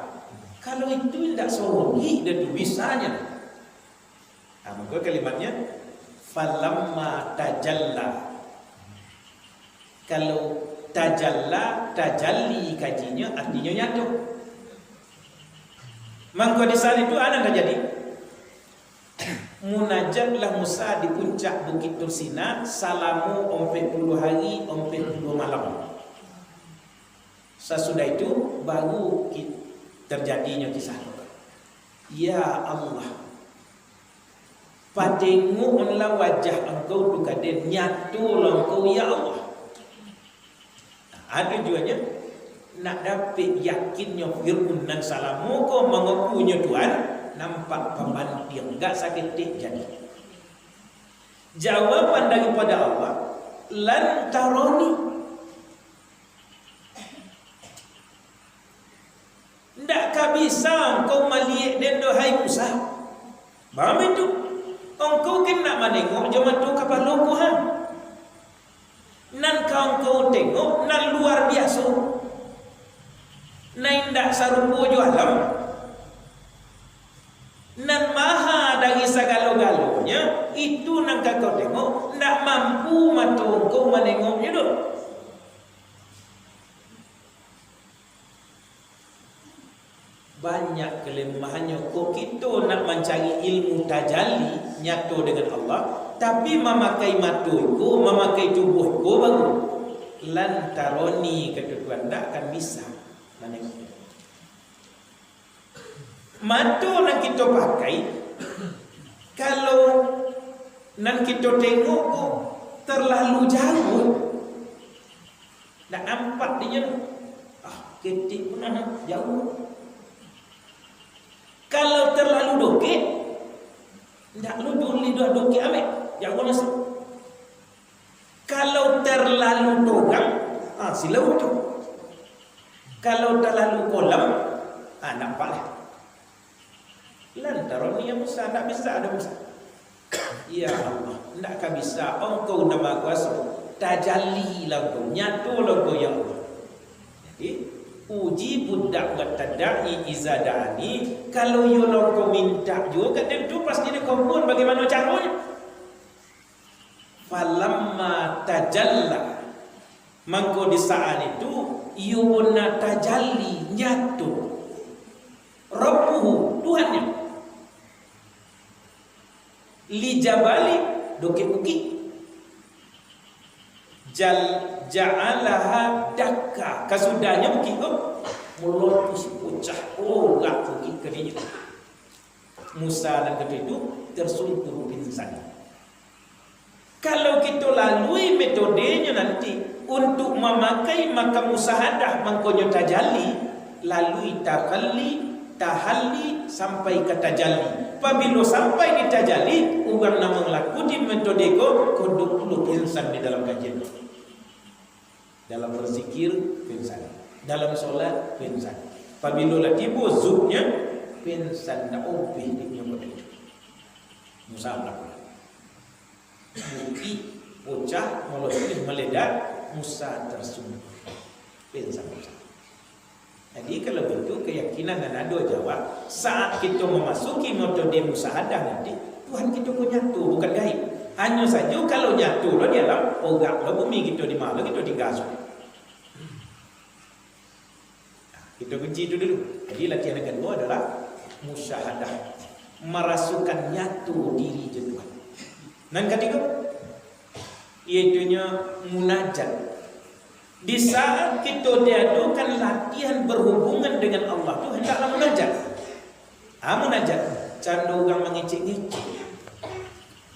Kalau itu tidak sorogi dia tu bisanya. Maka kalimatnya falamma tajalla. Kalau tajalla, tajalli kajinya artinya nyatu. Maka di saat itu ada terjadi munajatlah Musa di puncak Bukit Tursina salamu 40 hari 40 malam. Sesudah itu baru terjadinya kisah. Ya Allah, patengoklah wajah engkau tu kaden nyatu engkau ya Allah. Ada juanya nak dapat yakinnya Fir'aun dan salamu kau mengakunya Tuhan, nampak pembantir enggak sakit jadi. Jawaban daripada Allah, lan taroni. Enggak bisa engkau melihat dan dohai Musa. Paham itu? Engkau kena menengok zaman tu kapal loko nan kau tengok nan luar biasa, nan tak sarupa alam, nan maha dari segala-galanya. Itu nan kau tengok, tak mampu mata kau menengoknya tu. Banyak kelemahannya. Kok kita nak mencari ilmu tajalli nyata dengan Allah, tapi memakai mata ko, memakai tubuh ko baru. Lantaroni kata Tuhan, tak akan bisa menengok. Mata yang kita pakai, kalau nan kita tengok ko terlalu jauh, tak nampak dia. Ketik pun jauh. Kalau terlalu dokek, tak lu lidah dokek amek, jauh nasi. Kalau terlalu togang, silau tu. Kalau terlalu kolam, nampaklah. Lantaran ni Musa tak bisa ada Musa. Ya Allah, takkah bisa engkau nama kuasa tajalli lagu, nyatu lagu yang Allah. Jadi uji budak tadai izadani, kalau you lagu minta juga tentu pasti dikabul. Bagaimana caranya? Falamma tajalla, mangko di saat itu yuna tajalli nyatu Rabbuhu, Tuhannya, li jabali doke bukit, ja'alaha dakka, kasudahnya bukit itu meletus pecah, gak bukit kerinya. Musa dan kedua itu tersungkur pingsan. Kalau kita lalui metodenya nanti untuk memakai maka musahadah mangkonyo tajalli, lalui tahalli sampai ke tajalli. Apabila sampai di tajalli, orang nak melaku di metode ko kodok dulu insan di dalam kajian. Dalam berzikir pinsan, dalam solat pinsan. Apabila tiba zubnya pinsan dak obih di nyamot itu. Musa melakukan. Bukti bocah melodih meledak, Musa tersungkur pinsan Musa. Jadi kalau begitu keyakinan dan ada jawab saat kita memasuki metode musahadah nanti Tuhan kita pun nyatu, bukan gaib. Hanya saja kalau nyatu lo di alam ogak lo bumi kita di mana kita tinggal. Kita kunci itu dulu. Jadi latihan yang kedua adalah musyahadah, merasukan nyatu diri Tuhan. Dan ketiga, iaitunya munajat. Di saat kita diadakan latihan berhubungan dengan Allah itu hendaklah munajat. Munajat, canda orang mengecek-ngecek.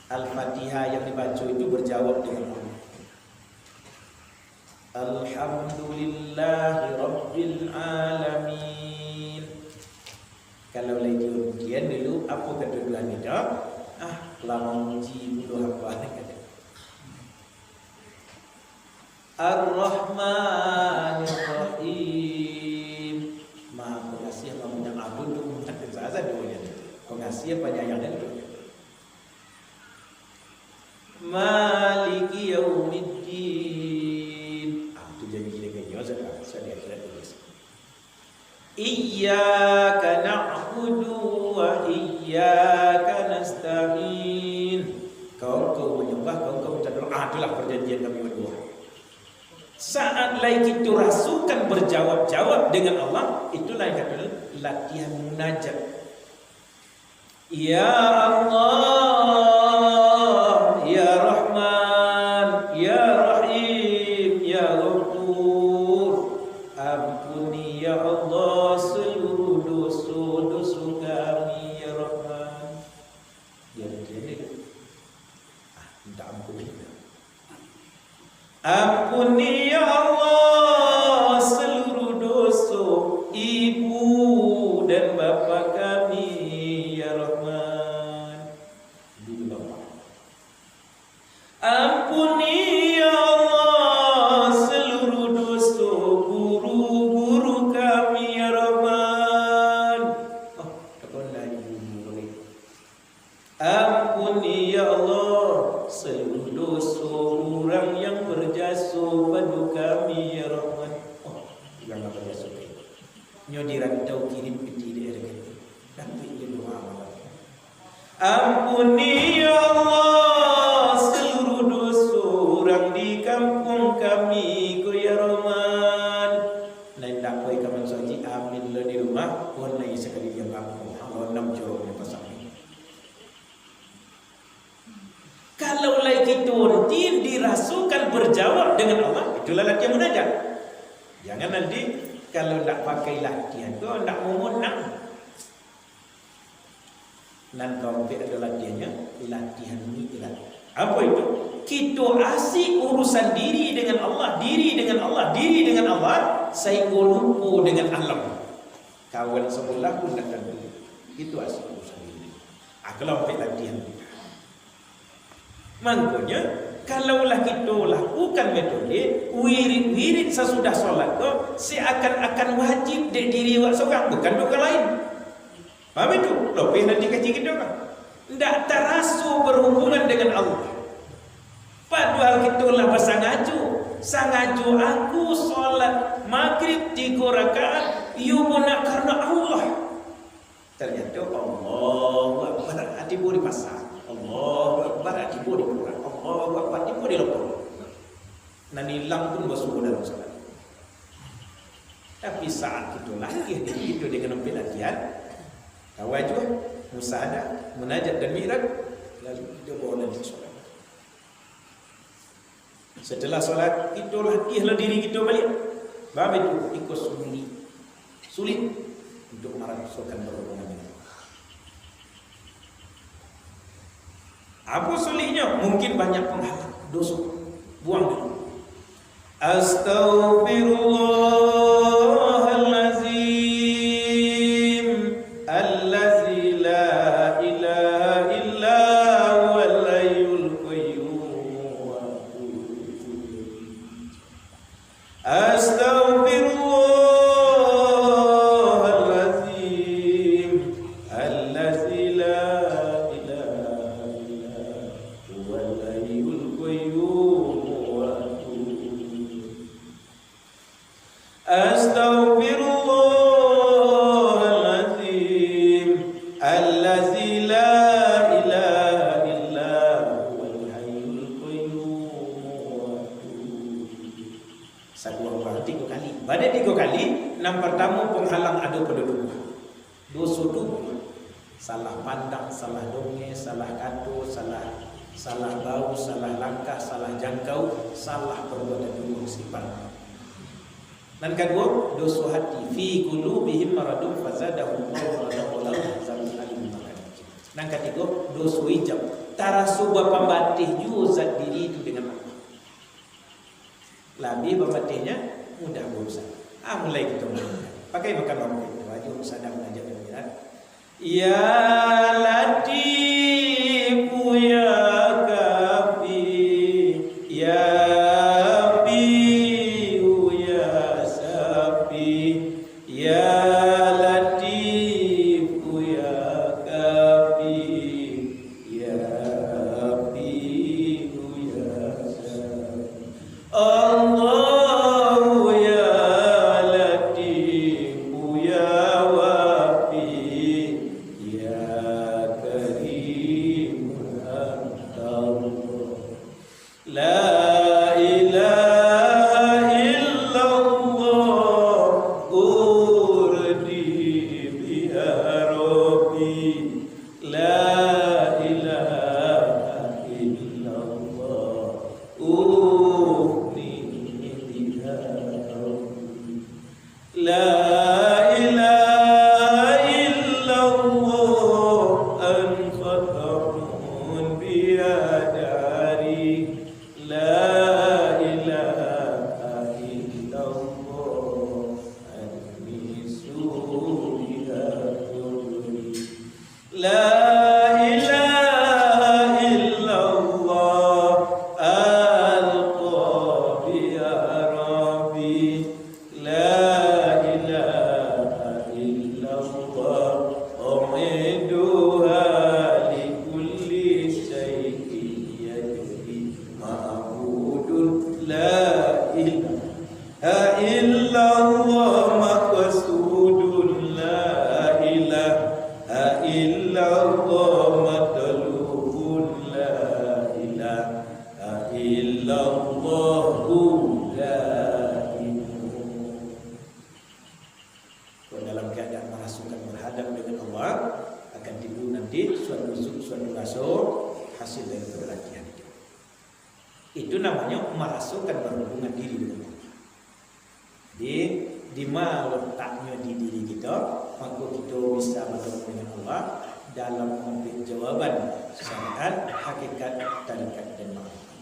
Al-Fatihah yang dibaca itu berjawab dengan Allah. Alhamdulillahi Rabbil Alamin. Kalau lagi ujian dulu, apa kata Tuhan itu? Lama uji dulu apa kata. Ar-Rahmanir Rahim. Maha pengasih yang punya abun tu mungkin saja duanya. Pengasih penyayang dan itu. Maliki Yaumiddin. Itu jadi gini-gini saja. Saya lihat tulis. Iyyaka na'budu wa iyyaka nasta'in. Kau menyembah, kau minta doa. Itulah perjanjian kami berdua. Saat lagi kita rasukan berjawab-jawab dengan Allah, itulah yang kata latihan munajat. Ya Allah, Ya Rahman, Ya Rahim, Ya Ghafur, ampuni ya Allah seluruh dosa-dosa kami ya Rahman. Ya jadi, minta ampuni. Ampuni ya Allah seluruh dosa ibu dan bapa kami ya Rahman. Dulu bapa. Ampuni ya Allah seluruh dosa guru-guru kami ya Rahman. Takkanlah ibu boleh. Ampuni ya Allah seluruh dosa orang yang berjasa pada kami ya Rahman. Jangan berjasa baik. Nyo dirantau kirim peti daerah kita. Tapi dia doa malam. Ampuni ya Allah seluruh dosa orang di kampung kami ku ya Rahman. Lain tak boleh kamu saji amin lah di rumah. Pun lagi sekali yang kampung. Allah 6 joroknya pasang. Kalau lagi kita dirasukan berjawab dengan Allah, itulah latihan munajat. Jangan nanti kalau tak pakai latihan tu tak mau menang. Dan kalau ada latihannya, latihan mi'raj. Apa itu? Kita asik urusan diri dengan Allah, diri dengan Allah, diri dengan Allah, sehingga lupa dengan alam. Kawan sebelah pun tak tentu. Itu asik urusan diri. Kalau pakai latihan. Makanya kalaulah kita lakukan metode wirid-wirid sesudah solat tu seakan-akan wajib di diri awak seorang, bukan doa lain. Faham itu? Lebih nanti kaji kita kan. Tak terasa berhubungan dengan Allah. Padahal kita lah pasangan Sengaja aku sholat maghrib 3 rakaat, yubuna karena Allah. Ternyata Allahu Akbar hati boleh pasang, Allahu Akbar hati boleh kurang, Allahu Akbar hati boleh lepur. Nan hilang pun basuh dalam sholat. Tapi saat itu latih itu dengan latihan, tawajuh, musahadah, munajat dan mi'raj, lalu dia bawa dalam sholat. Setelah sholat itu latihlah diri kita balik. Bapak itu ikut sulit untuk merasakan berhubungan dengan Allah. Apa sulitnya? Mungkin banyak penghalang dosa. Buang dulu. Astaghfirullahalazim allazi la ilaha illa huwal hayyul qayyum. Astaghfirullahalazim allazi la ilaha illa huwal hayyul qayyum. Astaghfirullahalazim allazi la ilaha illa huwal hayyul qayyum. Satu orang 3 kali. Pada 3 kali, yang pertama penghalang ada pada dua. Dosa dua. Salah pandang, salah dongeng, salah kata, salah bau, salah langkah, salah jangkau, salah perbuatan dua sifat. Dan kedua, dosa hati. Fi qulubihim maradun fazadahum Allahu alim. Dan ketiga, dosa hijab. Tarasuba pembatih juga zat diri itu dengan Allah. Lebih pembatihnya mudah berusaha. Mulai kita mulai. Pakai makan bambu itu. Wajib sadar mengajar dan mirat. Ya Latifu ya Kafi ya hasil dari latihan itu. Itu namanya merasukkan berhubungan diri dengan Allah. Jadi di mana letaknya di diri kita, maka kita bisa bertemu dengan Allah dalam memberi jawaban syariat, hakikat, tarikat dan ma'rifat.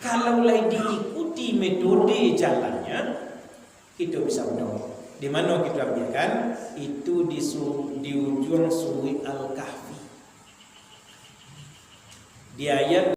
Kalau diikuti metode jalannya, kita bisa menolong. Di mana kita ambilkan itu di ujung Suri Al-Kahfi. Di ayat